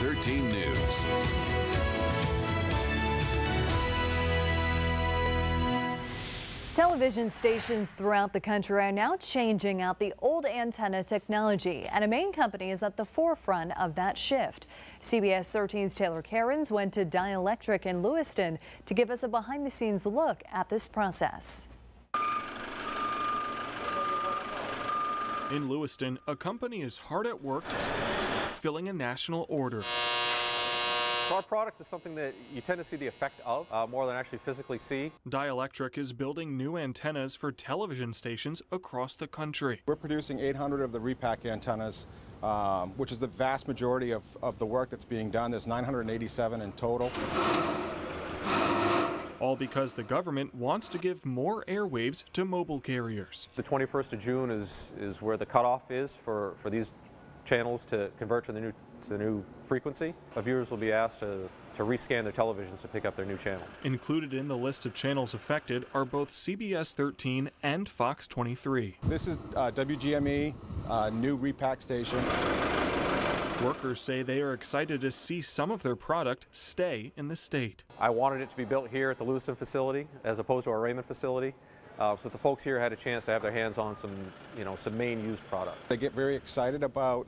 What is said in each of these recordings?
13 News. Television stations throughout the country are now changing out the old antenna technology, and a Maine company is at the forefront of that shift. CBS 13's Taylor Cairns went to Dielectric in Lewiston to give us a behind-the-scenes look at this process. In Lewiston, a company is hard at work filling a national order. Our product is something that you tend to see the effect of more than actually physically see. Dielectric is building new antennas for television stations across the country. We're producing 800 of the repack antennas, which is the vast majority of the work that's being done. There's 987 in total. All because the government wants to give more airwaves to mobile carriers. The 21st of June is where the cutoff is for these channels to convert to the new frequency. Viewers will be asked to rescan their televisions to pick up their new channel. Included in the list of channels affected are both CBS 13 and Fox 23. This is WGME, new repack station. Workers say they are excited to see some of their product stay in the state. I wanted it to be built here at the Lewiston facility as opposed to our Raymond facility, so that the folks here had a chance to have their hands on some Maine used product. They get very excited about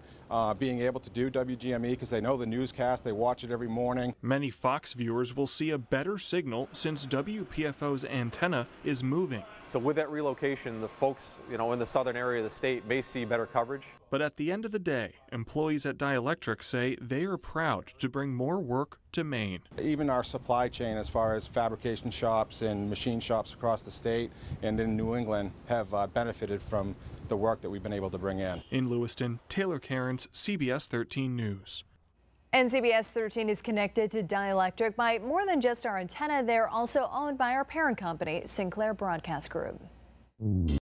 being able to do WGME because they know the newscast, they watch it every morning. Many Fox viewers will see a better signal since WPFO's antenna is moving. So with that relocation, the folks in the southern area of the state may see better coverage. But at the end of the day, employees at Dielectric say they are proud to bring more work to Maine. Even our supply chain, as far as fabrication shops and machine shops across the state and in New England, have benefited from the work that we've been able to bring in. In Lewiston, Taylor Cairns, CBS 13 News. And CBS 13 is connected to Dielectric by more than just our antenna. They're also owned by our parent company, Sinclair Broadcast Group.